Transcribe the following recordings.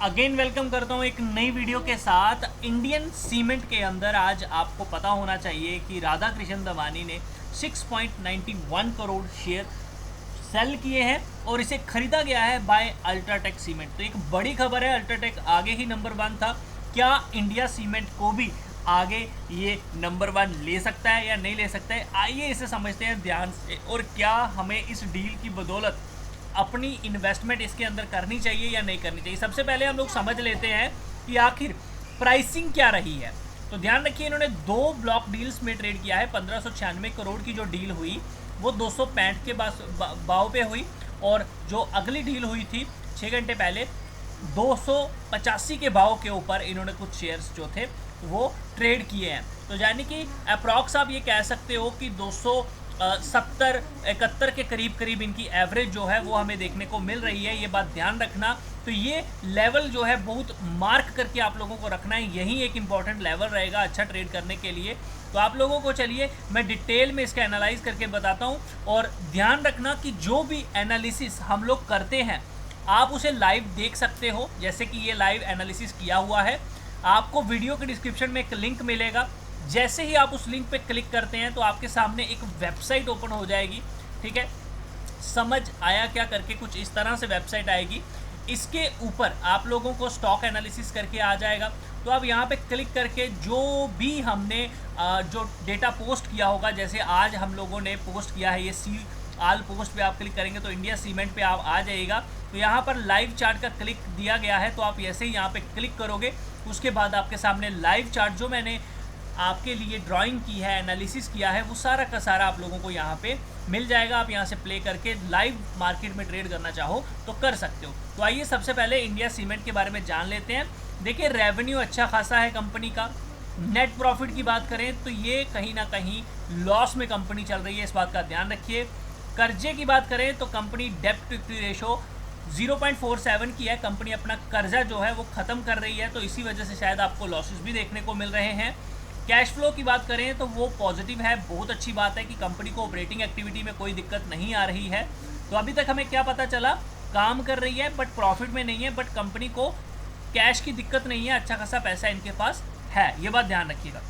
Again welcome करता हूँ एक नई वीडियो के साथ। इंडियन सीमेंट के अंदर आज आपको पता होना चाहिए कि राधा कृष्ण दवानी ने 6.91 करोड़ शेयर सेल किए हैं और इसे खरीदा गया है बाय अल्ट्राटेक सीमेंट। तो एक बड़ी खबर है, अल्ट्राटेक आगे ही नंबर 1 था। क्या इंडिया सीमेंट को भी आगे ये नंबर 1 ले सकता है या नहीं ले सकता है, आइए इसे समझते हैं ध्यान से। और क्या हमें इस डील की बदौलत अपनी इन्वेस्टमेंट इसके अंदर करनी चाहिए या नहीं करनी चाहिए। सबसे पहले हम लोग समझ लेते हैं कि आखिर प्राइसिंग क्या रही है। तो ध्यान रखिए, इन्होंने 2 ब्लॉक डील्स में ट्रेड किया है। 1596 करोड़ की जो डील हुई वो 265 के भाव पे हुई, और जो अगली डील हुई थी 6 घंटे पहले 285 के भाव के ऊपर इन्होंने कुछ शेयर्स जो थे वो ट्रेड किए हैं। तो यानी कि अप्रॉक्स आप ये कह सकते हो कि 270-71 के करीब इनकी एवरेज जो है वो हमें देखने को मिल रही है। ये बात ध्यान रखना। तो ये लेवल जो है बहुत मार्क करके आप लोगों को रखना है, यही एक इम्पॉर्टेंट लेवल रहेगा अच्छा ट्रेड करने के लिए। तो आप लोगों को चलिए मैं डिटेल में इसका एनालाइज करके बताता हूँ। और ध्यान रखना कि जो भी एनालिसिस हम लोग करते हैं आप उसे लाइव देख सकते हो, जैसे कि ये लाइव एनालिसिस किया हुआ है। आपको वीडियो के डिस्क्रिप्शन में एक लिंक मिलेगा, जैसे ही आप उस लिंक पे क्लिक करते हैं तो आपके सामने एक वेबसाइट ओपन हो जाएगी। ठीक है, समझ आया क्या करके कुछ इस तरह से वेबसाइट आएगी। इसके ऊपर आप लोगों को स्टॉक एनालिसिस करके आ जाएगा। तो आप यहाँ पे क्लिक करके जो भी हमने जो डेटा पोस्ट किया होगा, जैसे आज हम लोगों ने पोस्ट किया है ये सी आल पोस्ट पे आप क्लिक करेंगे तो इंडिया सीमेंट पे आप आ जाएगा। तो यहाँ पर लाइव चार्ट का क्लिक दिया गया है, तो आप ऐसे ही यहाँ पे क्लिक करोगे। उसके बाद आपके सामने लाइव चार्ट जो मैंने आपके लिए ड्राइंग की है, एनालिसिस किया है, वो सारा का सारा आप लोगों को यहाँ पे मिल जाएगा। आप यहाँ से प्ले करके लाइव मार्केट में ट्रेड करना चाहो तो कर सकते हो। तो आइए सबसे पहले इंडिया सीमेंट के बारे में जान लेते हैं। देखिए, रेवेन्यू अच्छा खासा है कंपनी का। नेट प्रॉफिट की बात करें तो ये कहीं ना कहीं लॉस में कंपनी चल रही है, इस बात का ध्यान रखिए। कर्जे की बात करें तो कंपनी डेप्ट टू इक्विटी रेशो 0.47 की है। कंपनी अपना कर्जा जो है वो ख़त्म कर रही है, तो इसी वजह से शायद आपको लॉसेस भी देखने को मिल रहे हैं। कैश फ्लो की बात करें तो वो पॉजिटिव है। बहुत अच्छी बात है कि कंपनी को ऑपरेटिंग एक्टिविटी में कोई दिक्कत नहीं आ रही है। तो अभी तक हमें क्या पता चला, काम कर रही है बट प्रॉफिट में नहीं है, बट कंपनी को कैश की दिक्कत नहीं है, अच्छा खासा पैसा इनके पास है, ये बात ध्यान रखिएगा।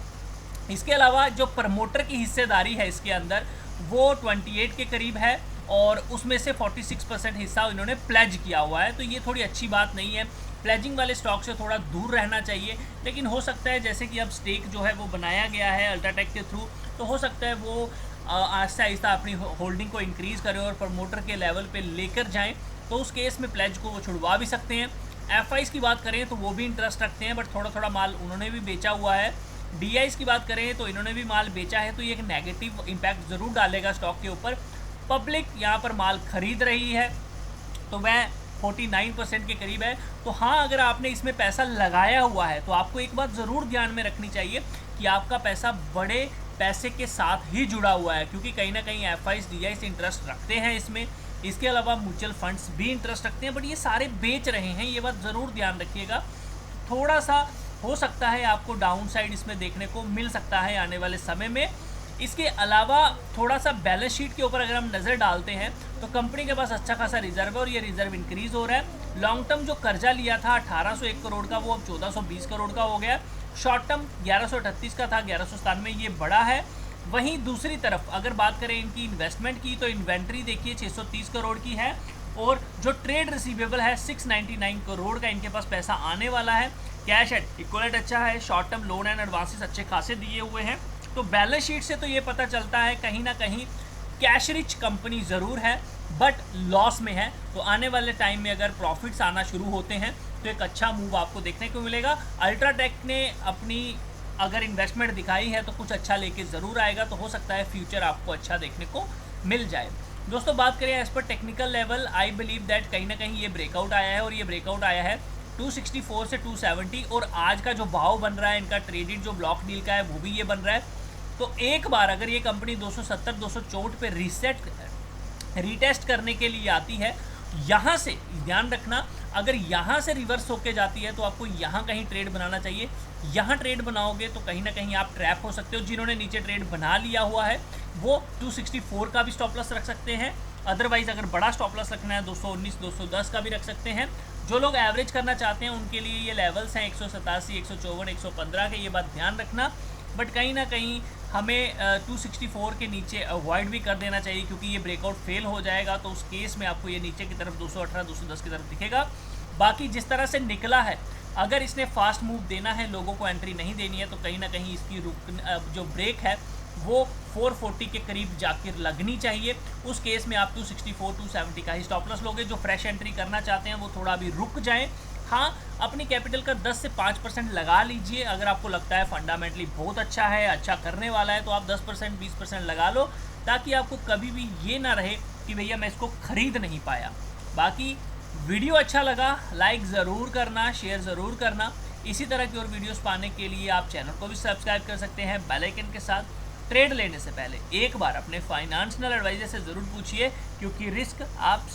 इसके अलावा जो प्रमोटर की हिस्सेदारी है इसके अंदर वो 28 के करीब है, और उसमें से 46% हिस्सा इन्होंने प्लेज किया हुआ है। तो ये थोड़ी अच्छी बात नहीं है, प्लेजिंग वाले स्टॉक से थोड़ा दूर रहना चाहिए। लेकिन हो सकता है जैसे कि अब स्टेक जो है वो बनाया गया है अल्ट्राटेक के थ्रू, तो हो सकता है वो आहिस्ता आहिस्ता अपनी होल्डिंग को इंक्रीज़ करें और प्रमोटर के लेवल पे लेकर जाएं। तो उस केस में प्लेज को वो छुड़वा भी सकते हैं। एफआईज़ की बात करें तो वो भी इंटरेस्ट रखते हैं, बट थोड़ा थोड़ा माल उन्होंने भी बेचा हुआ है। डीआईज़ की बात करें तो इन्होंने भी माल बेचा है, तो ये एक नेगेटिव इम्पैक्ट ज़रूर डालेगा स्टॉक के ऊपर। पब्लिक यहाँ पर माल खरीद रही है, तो वह 49% के करीब है। तो हाँ, अगर आपने इसमें पैसा लगाया हुआ है तो आपको एक बात ज़रूर ध्यान में रखनी चाहिए कि आपका पैसा बड़े पैसे के साथ ही जुड़ा हुआ है, क्योंकि कहीं ना कहीं एफआईज़ डीआईज़ इंटरेस्ट रखते हैं इसमें। इसके अलावा म्यूचुअल फंड्स भी इंटरेस्ट रखते हैं, बट ये सारे बेच रहे हैं, ये बात ज़रूर ध्यान रखिएगा। थोड़ा सा हो सकता है आपको डाउन साइड इसमें देखने को मिल सकता है आने वाले समय में। इसके अलावा थोड़ा सा बैलेंस शीट के ऊपर अगर हम नज़र डालते हैं तो कंपनी के पास अच्छा खासा रिजर्व है, और ये रिजर्व इंक्रीज़ हो रहा है। लॉन्ग टर्म जो कर्जा लिया था 1801 करोड़ का, वो अब 1420 करोड़ का हो गया। शॉर्ट टर्म 1138 का था, 1197 ये बड़ा है। वहीं दूसरी तरफ अगर बात करें इनकी इन्वेस्टमेंट की, तो इन्वेंट्री देखिए 630 करोड़ की है, और जो ट्रेड रिसीवेबल है 699 करोड़ का इनके पास पैसा आने वाला है। कैश एट इक्वलेट अच्छा है, short term loan and advances अच्छे खासे दिए हुए हैं। तो बैलेंस शीट से तो ये पता चलता है कहीं ना कहीं कैश रिच कंपनी ज़रूर है, बट लॉस में है। तो आने वाले टाइम में अगर प्रॉफिट्स आना शुरू होते हैं तो एक अच्छा मूव आपको देखने को मिलेगा। अल्ट्राटेक ने अपनी अगर इन्वेस्टमेंट दिखाई है तो कुछ अच्छा लेके ज़रूर आएगा, तो हो सकता है फ्यूचर आपको अच्छा देखने को मिल जाए। दोस्तों, बात करें as per technical level, I believe that कहीं ना कहीं ये ब्रेकआउट आया है, और ये ब्रेकआउट आया है 264 से 270, और आज का जो भाव बन रहा है इनका ट्रेडेड जो ब्लॉक डील का है वो भी ये बन रहा है। तो एक बार अगर ये कंपनी 270-264 पे रीटेस्ट करने के लिए आती है, यहाँ से ध्यान रखना, अगर यहाँ से रिवर्स होके जाती है तो आपको यहाँ कहीं ट्रेड बनाना चाहिए। यहाँ ट्रेड बनाओगे तो कहीं ना कहीं आप ट्रैप हो सकते हो। जिन्होंने नीचे ट्रेड बना लिया हुआ है वो 264 का भी स्टॉप लॉस रख सकते हैं। अदरवाइज अगर बड़ा स्टॉप लॉस रखना है 219 210 का भी रख सकते हैं। जो लोग एवरेज करना चाहते हैं उनके लिए ये लेवल्स हैं 187, 154, 115 के, ये बात ध्यान रखना। बट कहीं ना कहीं हमें 264 के नीचे अवॉइड भी कर देना चाहिए, क्योंकि ये ब्रेकआउट फेल हो जाएगा तो उस केस में आपको ये नीचे की तरफ 218, 210 की तरफ दिखेगा। बाकी जिस तरह से निकला है, अगर इसने फास्ट मूव देना है, लोगों को एंट्री नहीं देनी है, तो कहीं ना कहीं इसकी जो ब्रेक है वो 440 के करीब जाकर लगनी चाहिए। उस केस में आप 264, 270 का ही स्टॉप लॉस लोगे। जो फ्रेश एंट्री करना चाहते हैं वो थोड़ा अभी रुक जाएं। हाँ, अपनी कैपिटल का 10 से 5% लगा लीजिए। अगर आपको लगता है फंडामेंटली बहुत अच्छा है, अच्छा करने वाला है, तो आप 10%, 20% लगा लो, ताकि आपको कभी भी ये ना रहे कि भैया मैं इसको खरीद नहीं पाया। बाकी वीडियो अच्छा लगा लाइक ज़रूर करना, शेयर ज़रूर करना। इसी तरह की और वीडियोस पाने के लिए आप चैनल को भी सब्सक्राइब कर सकते हैं बेल आइकन के साथ। ट्रेड लेने से पहले एक बार अपने फाइनेंशियल एडवाइजर से ज़रूर पूछिए, क्योंकि रिस्क आप